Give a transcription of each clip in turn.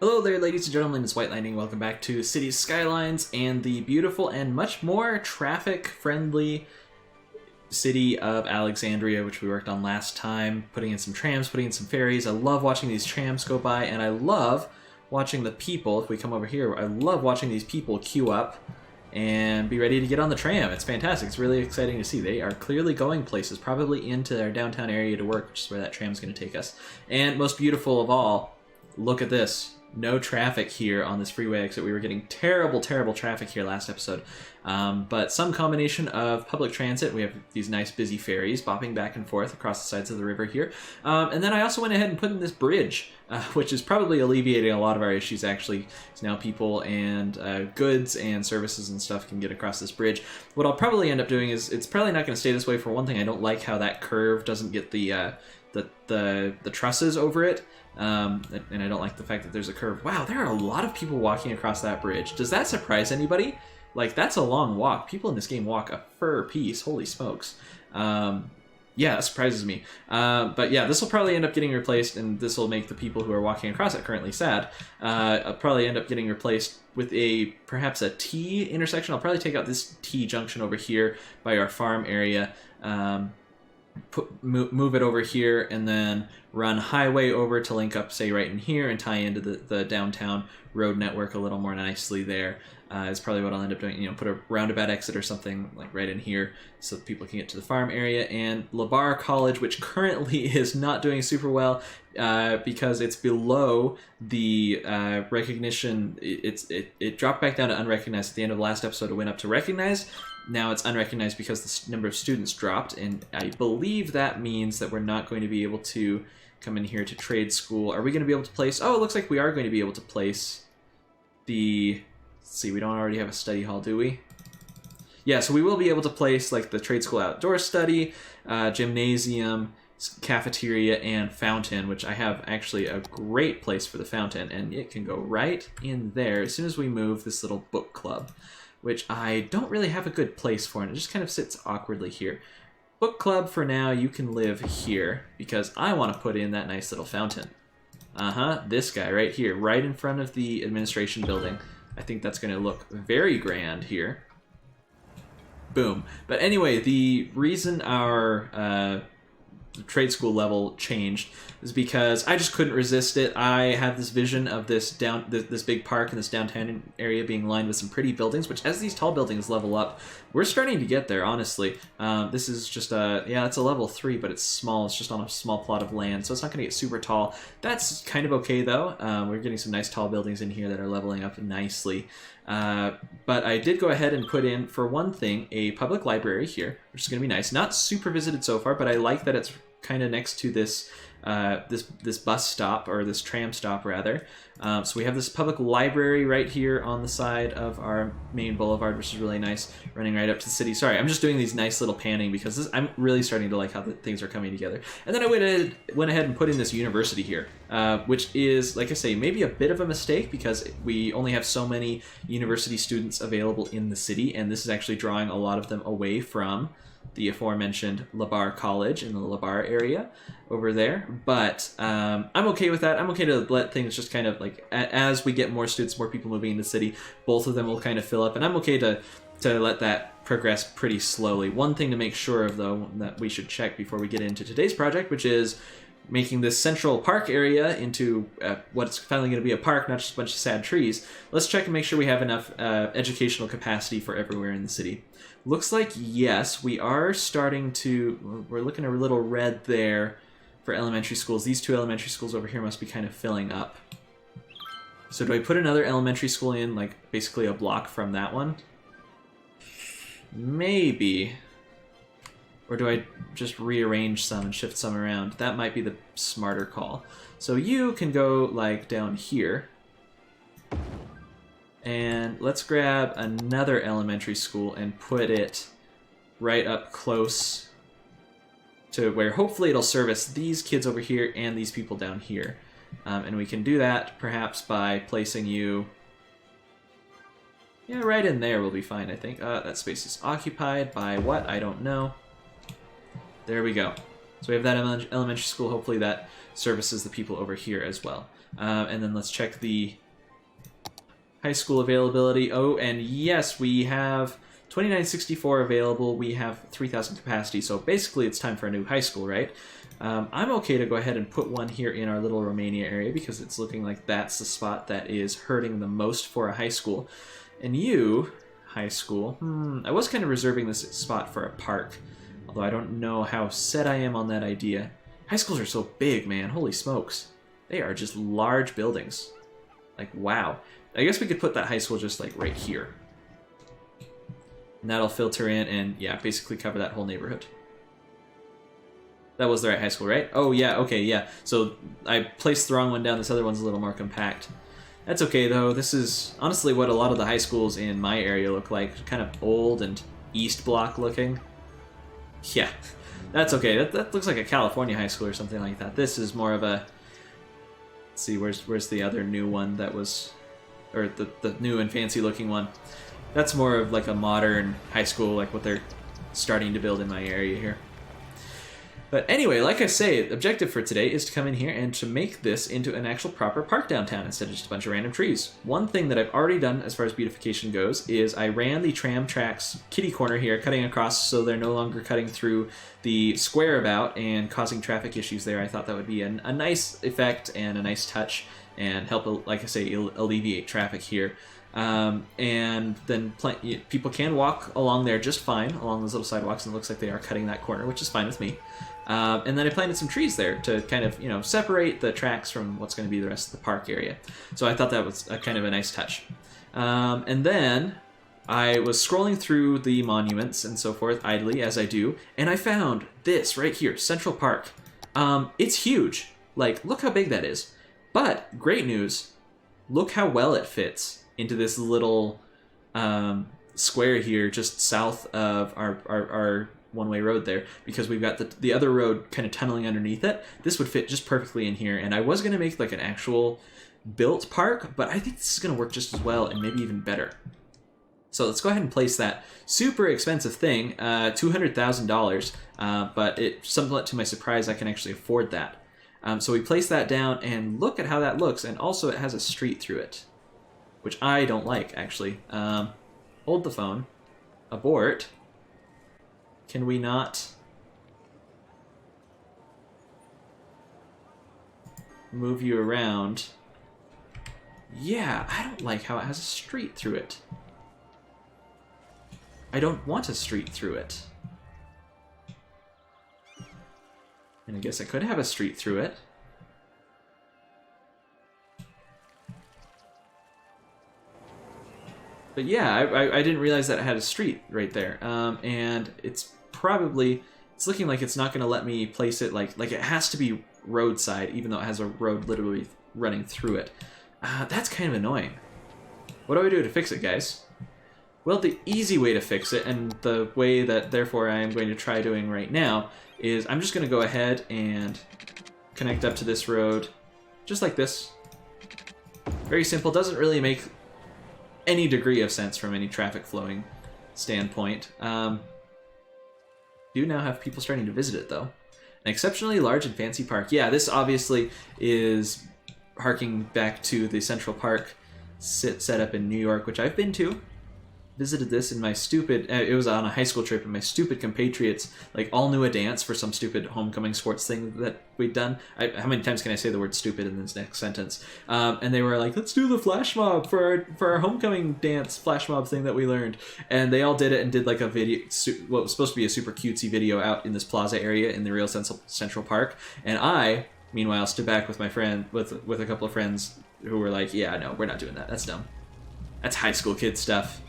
Hello there, ladies and gentlemen, it's White Lightning. Welcome back to Cities Skylines and the beautiful and much more traffic-friendly city of Alexandria, which we worked on last time, putting in some trams, putting in some ferries. I love watching these trams go by, and I love watching the people, if we come over here, I love watching these people queue up and be ready to get on the tram. It's fantastic. It's really exciting to see. They are clearly going places, probably into their downtown area to work, which is where that tram's going to take us. And most beautiful of all, look at this. No traffic here on this freeway exit. We were getting terrible traffic here last episode. But some combination of public transit. We have these nice busy ferries bopping back and forth across the sides of the river here. And then I also went ahead and put in this bridge, which is probably alleviating a lot of our issues, actually. So now people and goods and services and stuff can get across this bridge. What I'll probably end up doing is, it's probably not going to stay this way. For one thing, I don't like how that curve doesn't get the trusses over it. And I don't like the fact that there's a curve. Wow, there are a lot of people walking across that bridge. Does that surprise anybody? Like, that's a long walk. People in this game walk a fur piece. Holy smokes. Yeah, that surprises me. But yeah, this will probably end up getting replaced, and this will make the people who are walking across it currently sad. I'll probably end up getting replaced with perhaps a T intersection. I'll probably take out this T junction over here by our farm area. Move it over here and then run highway over to link up, say, right in here and tie into the downtown road network a little more nicely there. Is probably what I'll end up doing. You know, put a roundabout exit or something like right in here so that people can get to the farm area. And Labar College, which currently is not doing super well because it's below the recognition. It dropped back down to unrecognized at the end of the last episode. It went up to recognized. Now it's unrecognized because the number of students dropped, and I believe that means that we're not going to be able to come in here to trade school. Are we going to be able to place... Oh, it looks like we are going to be able to place the... Let's see, we don't already have a study hall, do we? Yeah, so we will be able to place like the trade school outdoor study, gymnasium, cafeteria, and fountain, which I have actually a great place for the fountain, and it can go right in there as soon as we move this little book club, which I don't really have a good place for, and it just kind of sits awkwardly here. Book club, for now, you can live here, because I want to put in that nice little fountain. This guy right here, right in front of the administration building. I think that's going to look very grand here. Boom. But anyway, the reason our trade school level changed is because I just couldn't resist it. I have this vision of this big park and this downtown area being lined with some pretty buildings, which as these tall buildings level up, we're starting to get there, honestly. This is just it's a level 3, but it's small. It's just on a small plot of land, so it's not going to get super tall. That's kind of okay, though. We're getting some nice tall buildings in here that are leveling up nicely. But I did go ahead and put in, for one thing, a public library here, which is going to be nice. Not super visited so far, but I like that it's kind of next to this this bus stop, or this tram stop rather. So we have this public library right here on the side of our main boulevard, which is really nice, running right up to the city. Sorry, I'm just doing these nice little panning because I'm really starting to like how things are coming together. And then I went ahead and put in this university here, which is, like I say, maybe a bit of a mistake because we only have so many university students available in the city, and this is actually drawing a lot of them away from the aforementioned Labar College in the Labar area over there. But I'm okay with that. I'm okay to let things just kind of like, as we get more students, more people moving in the city, both of them will kind of fill up, and I'm okay to let that progress pretty slowly. One thing to make sure of, though, that we should check before we get into today's project, which is making this central park area into what's finally going to be a park, not just a bunch of sad trees. Let's check and make sure we have enough educational capacity for everywhere in the city. Looks like, yes, we are starting to... We're looking at a little red there for elementary schools. These two elementary schools over here must be kind of filling up. So do I put another elementary school in, like, basically a block from that one? Maybe. Or do I just rearrange some and shift some around? That might be the smarter call. So you can go, like, down here. And let's grab another elementary school and put it right up close to where hopefully it'll service these kids over here and these people down here. And we can do that perhaps by placing you... Yeah, right in there will be fine, I think. That space is occupied by what? I don't know. There we go. So we have that elementary school. Hopefully that services the people over here as well. And then let's check the high school availability. Oh, and yes, we have 2964 available. We have 3,000 capacity. So basically it's time for a new high school, right? I'm okay to go ahead and put one here in our little Romania area because it's looking like that's the spot that is hurting the most for a high school. And you, high school, I was kind of reserving this spot for a park, although I don't know how set I am on that idea. High schools are so big, man. Holy smokes. They are just large buildings. Like, wow. I guess we could put that high school just like right here. And that'll filter in and, yeah, basically cover that whole neighborhood. That was the right high school, right? Oh, yeah, okay, yeah. So I placed the wrong one down. This other one's a little more compact. That's okay, though. This is honestly what a lot of the high schools in my area look like. Kind of old and East Block looking. Yeah, that's okay. That looks like a California high school or something like that. This is more of a... Let's see, where's the other new one that was... Or the new and fancy looking one. That's more of like a modern high school, like what they're starting to build in my area here. But anyway, like I say, the objective for today is to come in here and to make this into an actual proper park downtown instead of just a bunch of random trees. One thing that I've already done as far as beautification goes is I ran the tram tracks kitty corner here, cutting across so they're no longer cutting through the square about and causing traffic issues there. I thought that would be a nice effect and a nice touch and help, like I say, alleviate traffic here. And then people can walk along there just fine, along those little sidewalks, and it looks like they are cutting that corner, which is fine with me. And then I planted some trees there to kind of, separate the tracks from what's going to be the rest of the park area. So I thought that was kind of a nice touch. And then I was scrolling through the monuments and so forth, idly, as I do, and I found this right here, Central Park. It's huge. Like, look how big that is. But, great news, look how well it fits into this little square here just south of our one-way road there, because we've got the other road kind of tunneling underneath it. This would fit just perfectly in here, and I was going to make like an actual built park, but I think this is going to work just as well and maybe even better. So let's go ahead and place that super expensive thing, $200,000, but somewhat to my surprise, I can actually afford that. So we place that down, and look at how that looks, and also it has a street through it, which I don't like, actually. Hold the phone. Abort. Can we not move you around? Yeah, I don't like how it has a street through it. I don't want a street through it. And I guess I could have a street through it. But yeah, I didn't realize that it had a street right there. And it's looking like it's not going to let me place it like it has to be roadside, even though it has a road literally running through it. That's kind of annoying. What do I do to fix it, guys? Well, the easy way to fix it, and the way that therefore I am going to try doing right now, is I'm just going to go ahead and connect up to this road, just like this. Very simple, doesn't really make any degree of sense from any traffic flowing standpoint. Do now have people starting to visit it, though. An exceptionally large and fancy park. Yeah, this obviously is harking back to the Central Park set up in New York, which I've been to. Visited this in my stupid... it was on a high school trip, and my stupid compatriots all knew a dance for some stupid homecoming sports thing that we'd done. How many times can I say the word stupid in this next sentence? And they were like, let's do the flash mob for our homecoming dance flash mob thing that we learned. And they all did it and did like a video, what was supposed to be a super cutesy video out in this plaza area in the real Central Park. And I, meanwhile, stood back with my friend, with a couple of friends who were like, yeah, no, we're not doing that. That's dumb. That's high school kid stuff.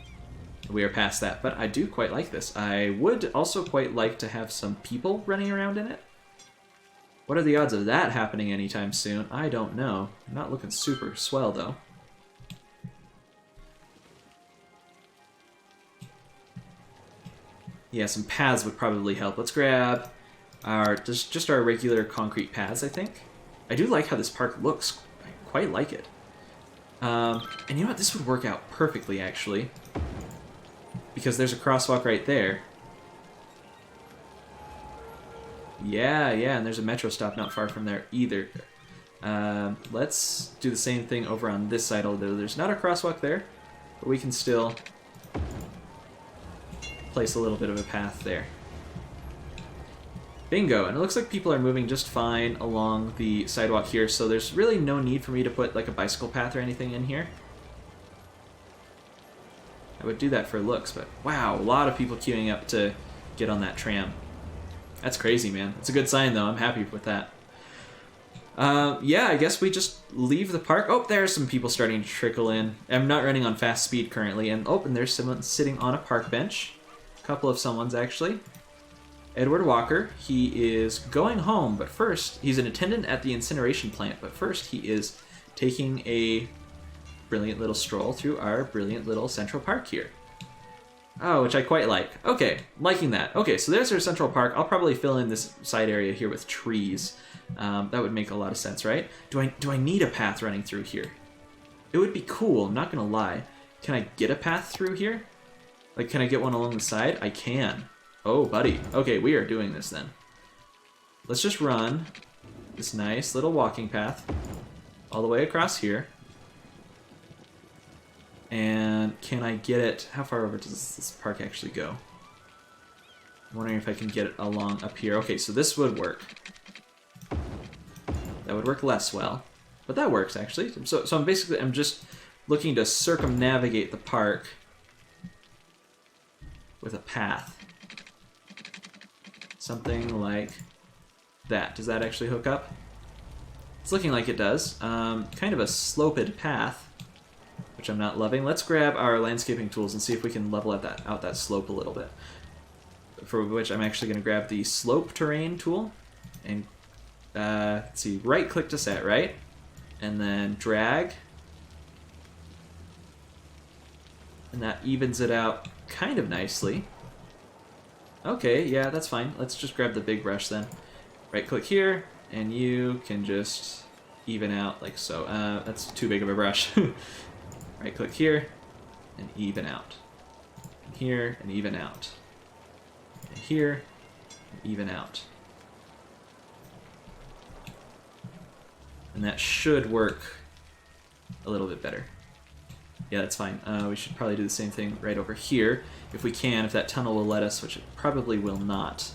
We are past that, but I do quite like this. I would also quite like to have some people running around in it. What are the odds of that happening anytime soon? I don't know. Not looking super swell, though. Yeah, some paths would probably help. Let's grab our just our regular concrete paths, I think. I do like how this park looks. I quite like it. And you know what? This would work out perfectly, actually. Because there's a crosswalk right there. Yeah, and there's a metro stop not far from there either. Let's do the same thing over on this side, although there's not a crosswalk there, but we can still place a little bit of a path there. Bingo, and it looks like people are moving just fine along the sidewalk here, so there's really no need for me to put like a bicycle path or anything in here. I would do that for looks, but wow, a lot of people queuing up to get on that tram. That's crazy, man. It's a good sign, though. I'm happy with that. Yeah, I guess we just leave the park. Oh, there's some people starting to trickle in. I'm not running on fast speed currently. And there's someone sitting on a park bench. A couple of someone's, actually. Edward Walker. He is going home, but first, he's an attendant at the incineration plant. But first, he is taking a brilliant little stroll through our brilliant little Central Park here. Oh, which I quite like. Okay, liking that. Okay, so there's our Central Park. I'll probably fill in this side area here with trees. That would make a lot of sense, right? Do I need a path running through here? It would be cool, I'm not gonna lie. Can I get a path through here? Like, can I get one along the side? I can. Oh, buddy. Okay, we are doing this then. Let's just run this nice little walking path all the way across here. And can I get it? How far over does this park actually go? I'm wondering if I can get it along up here. Okay, so this would work. That would work less well, but that works actually. So I'm just looking to circumnavigate the park with a path. Something like that. Does that actually hook up? It's looking like it does. Kind of a sloped path, which I'm not loving. Let's grab our landscaping tools and see if we can level out that slope a little bit. For which I'm actually going to grab the slope terrain tool and let's see, right click to set, right? And then drag. And that evens it out kind of nicely. Okay, yeah, that's fine. Let's just grab the big brush then. Right click here, and you can just even out like so. That's too big of a brush. Right click here, and even out. And here, and even out. And here, and even out. And that should work a little bit better. Yeah, that's fine. We should probably do the same thing right over here, if we can, if that tunnel will let us, which it probably will not.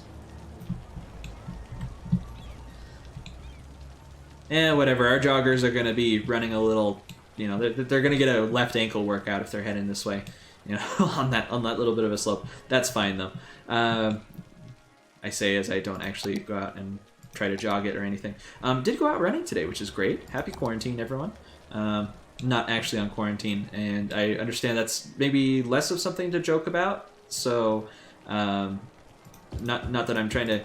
And whatever, our joggers are going to be running a little, you know, they're going to get a left ankle workout if they're heading this way, you know, on that little bit of a slope. That's fine, though. I say as I don't actually go out and try to jog it or anything. Did go out running today, which is great. Happy quarantine, everyone. Not actually on quarantine, and I understand that's maybe less of something to joke about, so not that I'm trying to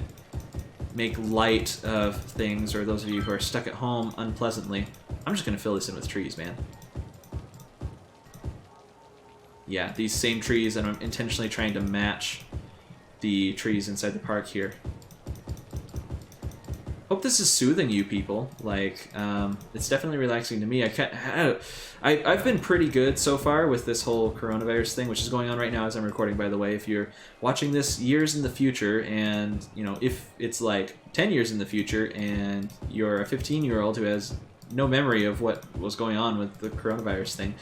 make light of things, or those of you who are stuck at home unpleasantly. I'm just going to fill this in with trees, man. Yeah, these same trees, and I'm intentionally trying to match the trees inside the park here. Hope this is soothing you people. Like, it's definitely relaxing to me. I've been pretty good so far with this whole coronavirus thing, which is going on right now as I'm recording, by the way. If you're watching this years in the future, and, you know, if it's like 10 years in the future, and you're a 15-year-old who has no memory of what was going on with the coronavirus thing,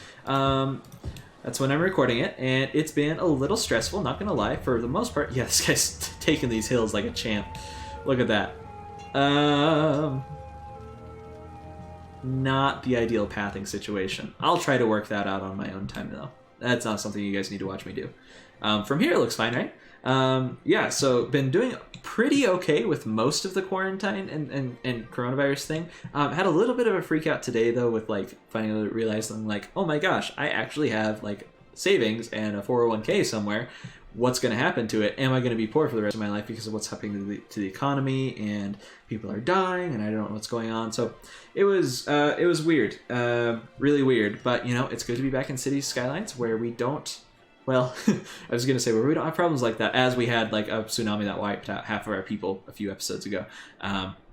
that's when I'm recording it, and it's been a little stressful, not gonna lie, for the most part. Yeah, this guy's taking these hills like a champ. Look at that. Not the ideal pathing situation. I'll try to work that out on my own time, though. That's not something you guys need to watch me do. From here, it looks fine, right? Yeah, so been doing pretty okay with most of the quarantine and coronavirus thing. Had a little bit of a freak out today, though, with, like, finally realizing, like, oh my gosh, I actually have, like, savings and a 401k somewhere. What's going to happen to it? Am I going to be poor for the rest of my life because of what's happening to the economy, and people are dying, and I don't know what's going on? So it was weird, really weird. But, you know, it's good to be back in Cities Skylines, where we don't. Well, I was going to say where we don't have problems like that, as we had like a tsunami that wiped out half of our people a few episodes ago.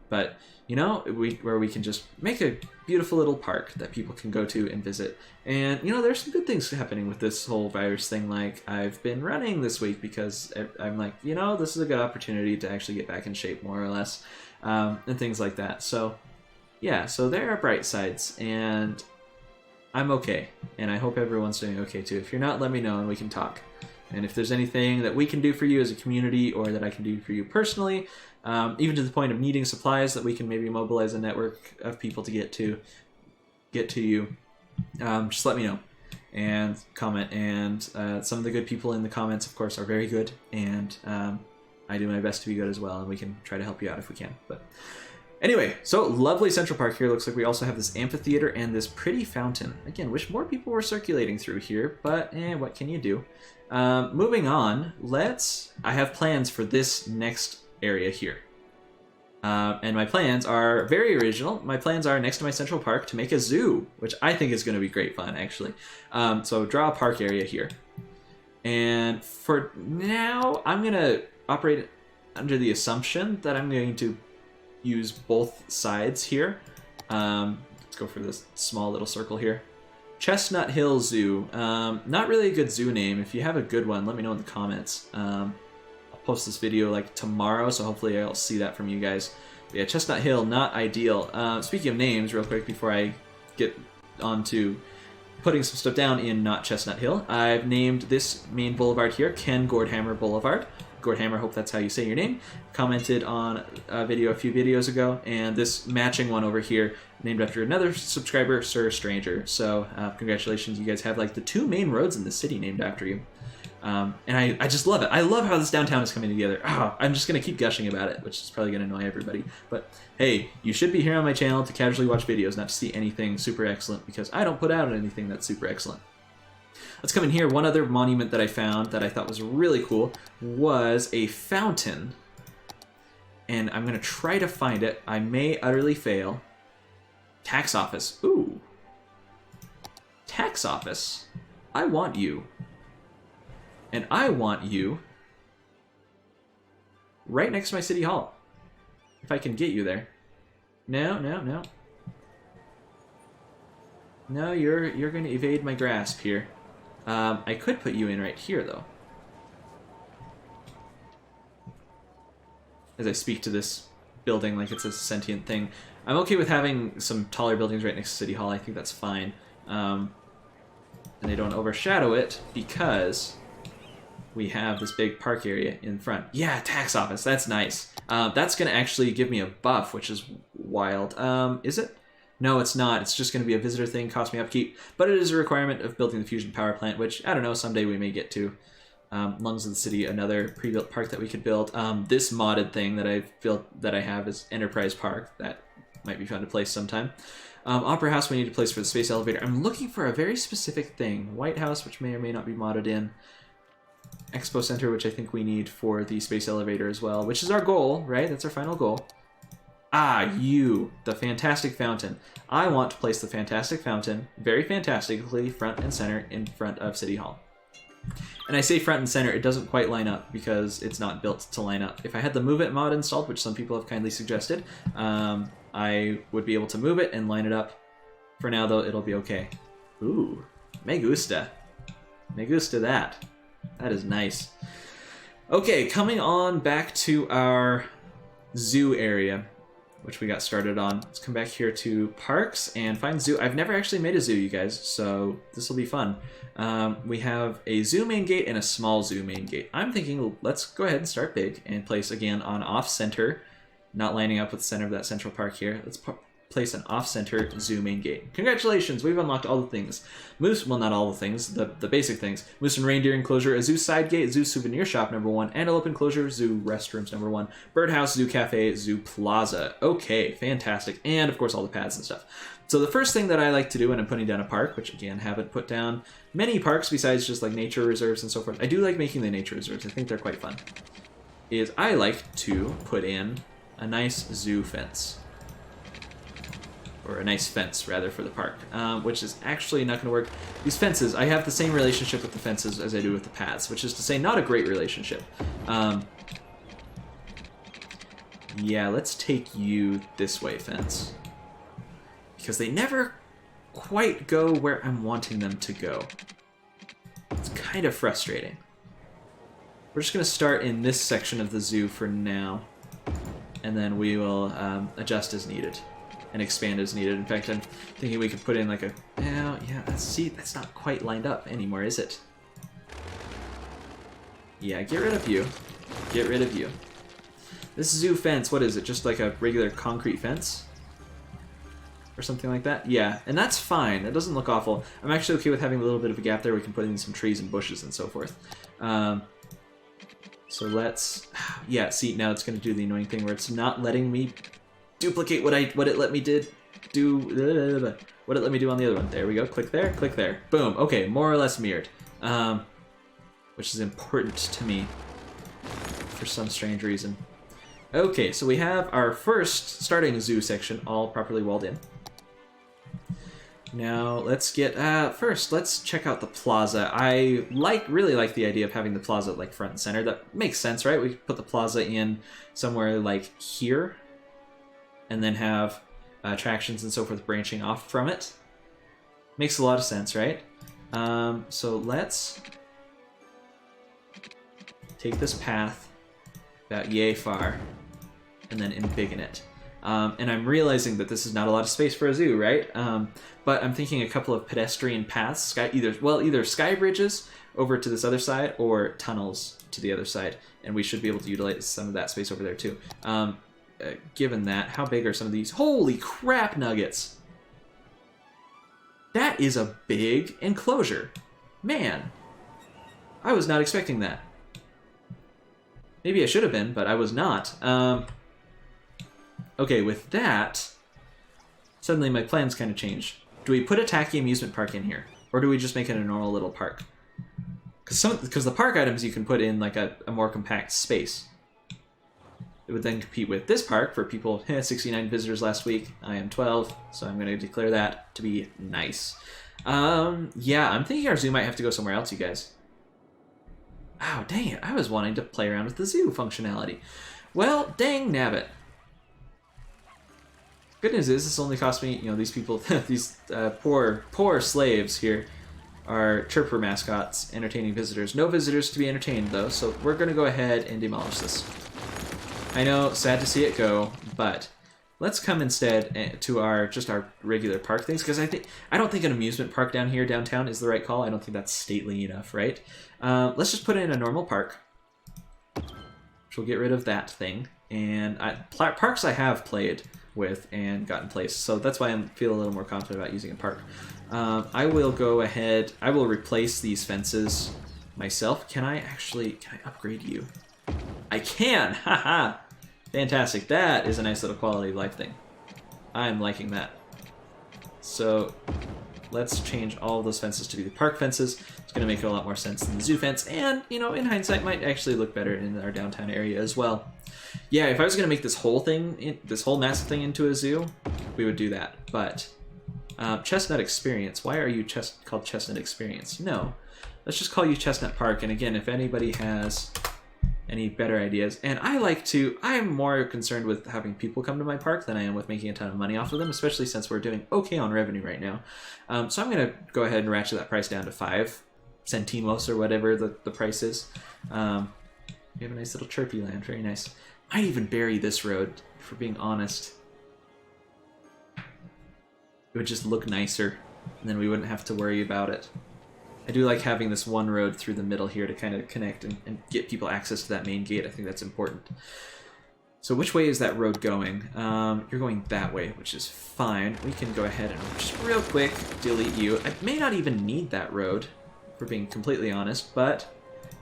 but you know, where we can just make a beautiful little park that people can go to and visit. And you know, there's some good things happening with this whole virus thing. Like, I've been running this week because I'm like, you know, this is a good opportunity to actually get back in shape, more or less, and things like that. So yeah, so there are bright sides, and I'm okay, and I hope everyone's doing okay too. If you're not, let me know and we can talk. And if there's anything that we can do for you as a community, or that I can do for you personally, even to the point of needing supplies that we can maybe mobilize a network of people to get to you, just let me know and comment. And some of the good people in the comments, of course, are very good, and I do my best to be good as well, and we can try to help you out if we can. But anyway, so lovely Central Park here. Looks like we also have this amphitheater and this pretty fountain. Again, wish more people were circulating through here, but what can you do? Moving on, I have plans for this next area here. And my plans are very original. My plans are, next to my Central Park, to make a zoo, which I think is going to be great fun, actually. So draw a park area here. And for now, I'm going to operate under the assumption that I'm going to use both sides here. Let's go for this small little circle here. Chestnut Hill Zoo. Not really a good zoo name. If you have a good one, let me know in the comments. I'll post this video like tomorrow, so hopefully I'll see that from you guys. But yeah, Chestnut Hill, not ideal. Speaking of names, real quick before I get on to putting some stuff down in not Chestnut Hill, I've named this main boulevard here Ken Gordhammer Boulevard. Gordhammer, hope that's how you say your name, commented on a video a few videos ago, and this matching one over here named after another subscriber, Sir Stranger. So congratulations, you guys have like the two main roads in the city named after you. And I just love it. I love how this downtown is coming together. I'm just going to keep gushing about it, which is probably going to annoy everybody. But hey, you should be here on my channel to casually watch videos, not to see anything super excellent, because I don't put out anything that's super excellent. Let's come in here. One other monument that I found that I thought was really cool was a fountain. And I'm going to try to find it. I may utterly fail. Tax office. Ooh. Tax office. I want you. And I want you right next to my city hall. If I can get you there. No, no, no. No, you're going to evade my grasp here. I could put you in right here, though. As I speak to this building like it's a sentient thing. I'm okay with having some taller buildings right next to City Hall. I think that's fine. And they don't overshadow it because we have this big park area in front. Yeah, tax office. That's nice. That's going to actually give me a buff, which is wild. Is it? No, it's not. It's just going to be a visitor thing, cost me upkeep. But it is a requirement of building the fusion power plant, which, I don't know, someday we may get to. Lungs of the City, another pre-built park that we could build. This modded thing that I've built, that I have, is Enterprise Park. That might be fun to place sometime. Opera House we need a place for the space elevator. I'm looking for a very specific thing. White House, which may or may not be modded in. Expo Center, which I think we need for the space elevator as well, which is our goal, right? That's our final goal. The Fantastic Fountain. I want to place the Fantastic Fountain very fantastically front and center in front of City Hall. And I say front and center, it doesn't quite line up because it's not built to line up. If I had the Move It mod installed, which some people have kindly suggested, I would be able to move it and line it up. For now, though, it'll be okay. Ooh, me gusta. Me gusta that. That is nice. Okay, coming on back to our zoo area, which we got started on. Let's come back here to parks and find zoo. I've never actually made a zoo, you guys, so this will be fun. We have a zoo main gate and a small zoo main gate. I'm thinking let's go ahead and start big and place again on off-center, not lining up with the center of that central park here. Let's place an off-center zoo main gate. Congratulations, we've unlocked all the things. Moose, well, not all the things, the basic things. Moose and reindeer enclosure, a zoo side gate, zoo souvenir shop #1, antelope enclosure, zoo restrooms #1, birdhouse, zoo cafe, zoo plaza. Okay, fantastic. And of course all the paths and stuff. So the first thing that I like to do when I'm putting down a park, which again haven't put down many parks besides just like nature reserves and so forth. I do like making the nature reserves. I think they're quite fun. Is I like to put in a nice zoo fence. Or a nice fence, rather, for the park, which is actually not going to work. These fences, I have the same relationship with the fences as I do with the paths, which is to say not a great relationship. Yeah, let's take you this way, fence. Because they never quite go where I'm wanting them to go. It's kind of frustrating. We're just going to start in this section of the zoo for now. And then we will adjust as needed. And expand as needed. In fact, I'm thinking we could put in like a... yeah, see, that's not quite lined up anymore, is it? Yeah, get rid of you. Get rid of you. This zoo fence, what is it? Just like a regular concrete fence? Or something like that? Yeah, and that's fine. That doesn't look awful. I'm actually okay with having a little bit of a gap there. We can put in some trees and bushes and so forth. So let's... yeah, see, now it's going to do the annoying thing where it's not letting me duplicate what it let me do what it let me do on the other one. There we go. Click there, click there. Boom. Okay, more or less mirrored. Which is important to me for some strange reason. Okay, so we have our first starting zoo section all properly walled in. Now let's get first let's check out the plaza. I really like the idea of having the plaza like front and center. That makes sense, right? We could put the plaza in somewhere like here, and then have attractions and so forth branching off from it. Makes a lot of sense, right? So let's take this path about yay far, and then embiggen it. And I'm realizing that this is not a lot of space for a zoo, right? But I'm thinking a couple of pedestrian paths, either sky bridges over to this other side, or tunnels to the other side, and we should be able to utilize some of that space over there too. Given that, how big are some of these? Holy crap nuggets! That is a big enclosure. Man, I was not expecting that. Maybe I should have been, but I was not. Okay, with that, suddenly my plans kind of change. Do we put a tacky amusement park in here? Or do we just make it a normal little park? Because the park items you can put in like a more compact space. It would then compete with this park for people, 69 visitors last week. I am 12, so I'm going to declare that to be nice. Yeah, I'm thinking our zoo might have to go somewhere else, you guys. Oh, dang it. I was wanting to play around with the zoo functionality. Well, dang nabbit. Good news is this only cost me, these people, these poor slaves here are chirper mascots entertaining visitors. No visitors to be entertained, though, so we're going to go ahead and demolish this. I know, sad to see it go, but let's come instead to our regular park things, because I don't think an amusement park down here downtown is the right call. I don't think that's stately enough, right? Let's just put in a normal park, which will get rid of that thing. And parks I have played with and got in place, so that's why I feel a little more confident about using a park. I will go ahead. I will replace these fences myself. Can I upgrade you? I can. Haha. Fantastic. That is a nice little quality of life thing. I'm liking that. So let's change all of those fences to be the park fences. It's going to make a lot more sense than the zoo fence, and, in hindsight, might actually look better in our downtown area as well. Yeah, if I was going to make this whole massive thing into a zoo, we would do that. But Chestnut Experience. Why are you called Chestnut Experience? No. Let's just call you Chestnut Park, and again, if anybody has any better ideas. And I'm more concerned with having people come to my park than I am with making a ton of money off of them, especially since we're doing okay on revenue right now. So I'm going to go ahead and ratchet that price down to 5 centimos or whatever the price is. We have a nice little chirpy land, very nice. Might even bury this road, for being honest. It would just look nicer, and then we wouldn't have to worry about it. I do like having this one road through the middle here to kind of connect and get people access to that main gate. I think that's important. So which way is that road going? You're going that way, which is fine. We can go ahead and just real quick delete you. I may not even need that road, for being completely honest, but,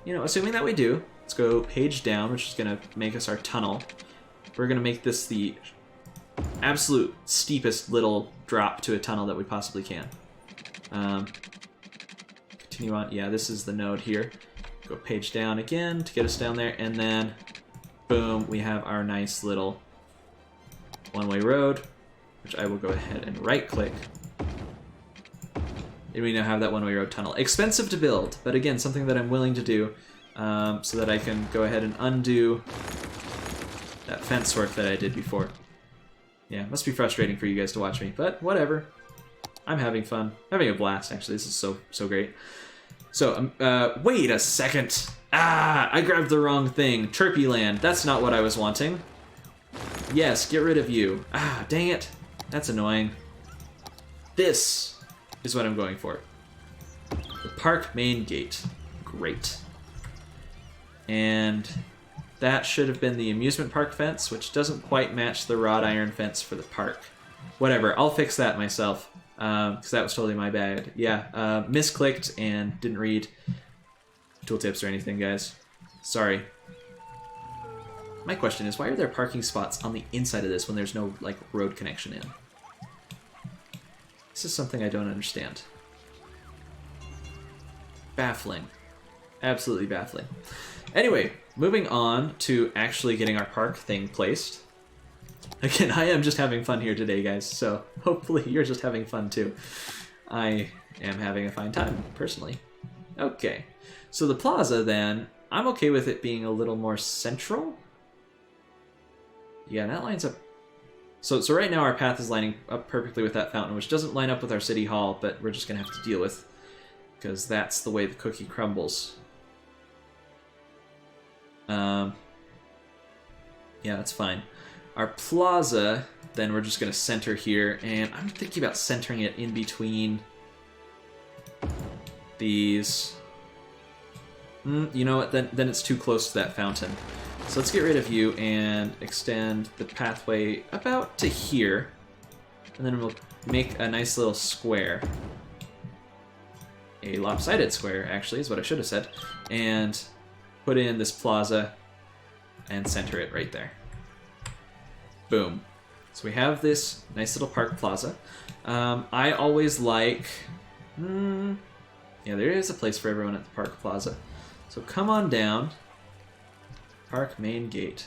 assuming that we do, let's go page down, which is going to make us our tunnel. We're going to make this the absolute steepest little drop to a tunnel that we possibly can. Continue on. Yeah, this is the node here. Go page down again to get us down there, and then boom, we have our nice little one-way road, which I will go ahead and right-click. And we now have that one-way road tunnel. Expensive to build, but again, something that I'm willing to do, so that I can go ahead and undo that fence work that I did before. Yeah, must be frustrating for you guys to watch me, but whatever. I'm having fun. Having a blast, actually. This is so great. So, wait a second. Ah, I grabbed the wrong thing. Chirpy Land. That's not what I was wanting. Yes, get rid of you. Ah, dang it. That's annoying. This is what I'm going for. The park main gate. Great. And that should have been the amusement park fence, which doesn't quite match the wrought iron fence for the park. Whatever, I'll fix that myself, because that was totally my bad. Yeah, misclicked and didn't read tooltips or anything, guys. Sorry. My question is, why are there parking spots on the inside of this when there's no, like, road connection in? This is something I don't understand. Baffling. Absolutely baffling. Anyway, moving on to actually getting our park thing placed. Again, I am just having fun here today, guys, so hopefully you're just having fun too. I am having a fine time, personally. Okay, so the plaza then, I'm okay with it being a little more central. Yeah, that lines up. So right now our path is lining up perfectly with that fountain, which doesn't line up with our city hall, but we're just going to have to deal with, because that's the way the cookie crumbles. Yeah, that's fine. Our plaza, then we're just going to center here, and I'm thinking about centering it in between these. You know what, then it's too close to that fountain. So let's get rid of you and extend the pathway about to here, and then we'll make a nice little square. A lopsided square, actually, is what I should have said, and put in this plaza and center it right there. Boom. So we have this nice little park plaza. I always like... yeah, there is a place for everyone at the park plaza. So come on down. Park main gate.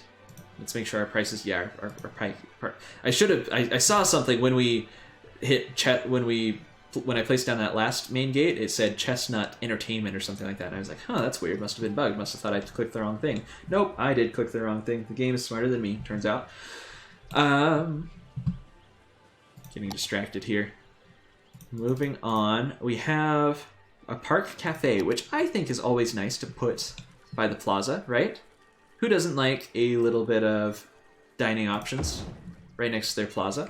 Let's make sure our prices... Yeah, our I should have... I saw something when we hit... When I placed down that last main gate, it said Chestnut Entertainment or something like that. And I was like, huh, that's weird. Must have been bugged. Must have thought I clicked the wrong thing. Nope, I did click the wrong thing. The game is smarter than me, turns out. Getting distracted here. Moving on, we have a park cafe, which I think is always nice to put by the plaza, right? Who doesn't like a little bit of dining options right next to their plaza?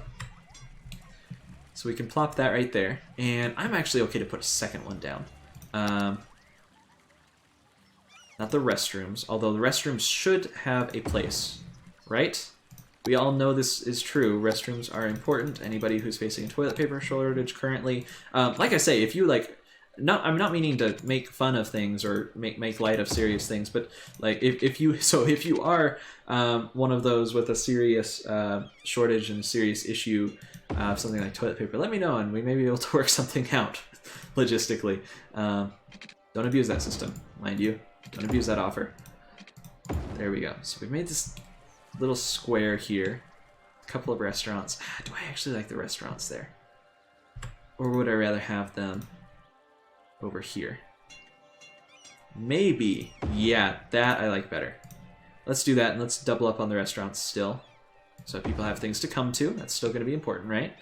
So we can plop that right there, and I'm actually okay to put a second one down. Not the restrooms, although the restrooms should have a place, right? We all know this is true. Restrooms are important. Anybody who's facing a toilet paper shortage currently, like I say, if you like, I'm not meaning to make fun of things or make light of serious things, but like if you are one of those with a serious shortage and serious issue of something like toilet paper, let me know and we may be able to work something out logistically. Don't abuse that system, mind you. Don't abuse that offer. There we go. So we made this little square here. A couple of restaurants. Do I actually like the restaurants there? Or would I rather have them over here? Maybe. Yeah, that I like better. Let's do that, and let's double up on the restaurants still. So people have things to come to. That's still going to be important, right?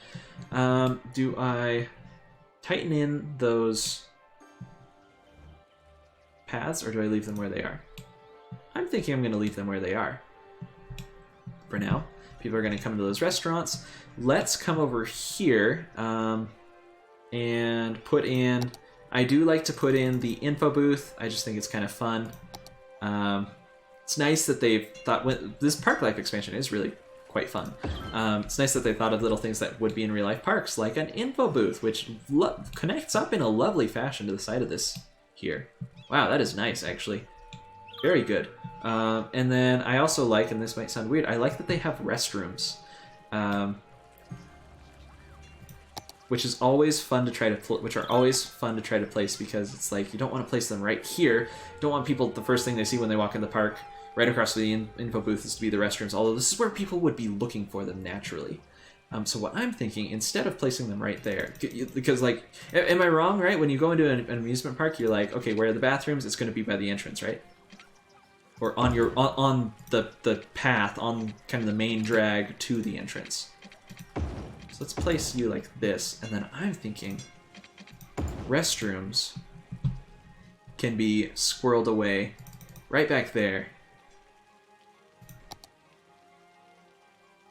Do I tighten in those paths, or do I leave them where they are? I'm thinking I'm going to leave them where they are. For now. People are going to come to those restaurants. Let's come over here and put in... I do like to put in the info booth. I just think it's kind of fun. It's nice that they've thought... This park life expansion is really quite fun. It's nice that they thought of little things that would be in real life parks, like an info booth, which connects up in a lovely fashion to the side of this here. Wow, that is nice, actually. Very good. And then I also like, and this might sound weird, I like that they have restrooms. Which is always fun to try to place, because it's like you don't want to place them right here. You don't want people, the first thing they see when they walk in the park, right across from the info booth, is to be the restrooms, although this is where people would be looking for them naturally. So what I'm thinking, instead of placing them right there, because like, am I wrong, right? When you go into an amusement park, you're like, okay, where are the bathrooms? It's going to be by the entrance, right? or on your on the path, on kind of the main drag to the entrance. So let's place you like this, and then I'm thinking restrooms can be squirreled away right back there.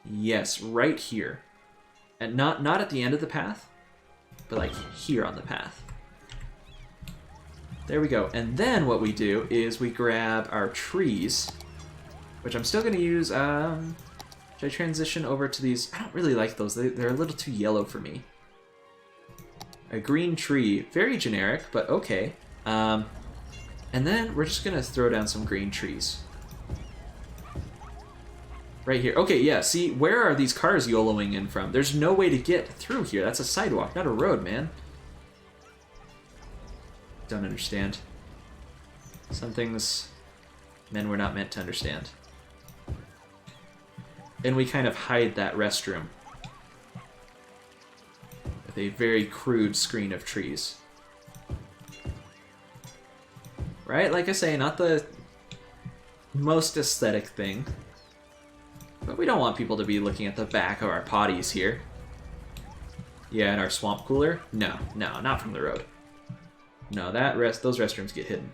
Yes, right here. And not at the end of the path, but like here on the path. There we go. And then what we do is we grab our trees, which I'm still going to use. Should I transition over to these? I don't really like those. They're a little too yellow for me. A green tree. Very generic, but okay. And then we're just going to throw down some green trees. Right here. Okay, yeah, see, where are these cars YOLOing in from? There's no way to get through here. That's a sidewalk, not a road, man. Don't understand. Some things men were not meant to understand. And we kind of hide that restroom with a very crude screen of trees. Right? Like I say, not the most aesthetic thing. But we don't want people to be looking at the back of our potties here. Yeah, and our swamp cooler? No, not from the road. No, those restrooms get hidden.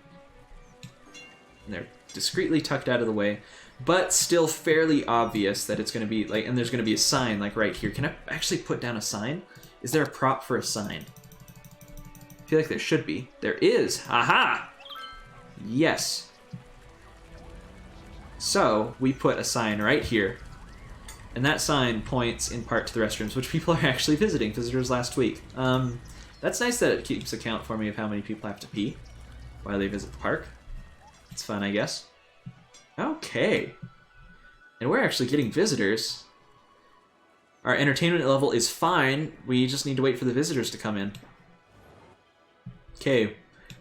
And they're discreetly tucked out of the way, but still fairly obvious that it's going to be, like, and there's going to be a sign, like, right here. Can I actually put down a sign? Is there a prop for a sign? I feel like there should be. There is! Aha! Yes. So, we put a sign right here, and that sign points in part to the restrooms, which people are actually visiting, visitors last week. That's nice that it keeps account for me of how many people have to pee while they visit the park. It's fun, I guess. Okay. And we're actually getting visitors. Our entertainment level is fine, we just need to wait for the visitors to come in. Okay.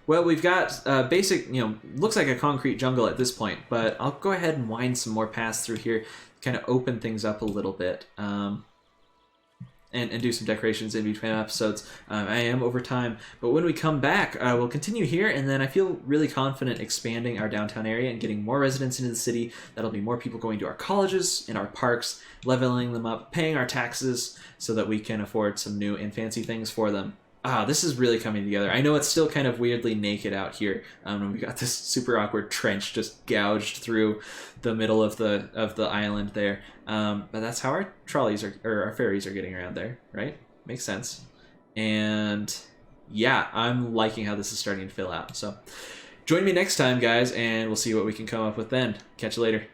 Well, we've got basic, looks like a concrete jungle at this point, but I'll go ahead and wind some more paths through here, kind of open things up a little bit, and do some decorations in between episodes. I am over time, but when we come back, we'll continue here, and then I feel really confident expanding our downtown area and getting more residents into the city. That'll be more people going to our colleges, in our parks, leveling them up, paying our taxes, so that we can afford some new and fancy things for them. This is really coming together. I know it's still kind of weirdly naked out here. We got this super awkward trench just gouged through the middle of the island there. But that's how our trolleys or our ferries are getting around there, right? Makes sense. And yeah, I'm liking how this is starting to fill out. So join me next time, guys, and we'll see what we can come up with then. Catch you later.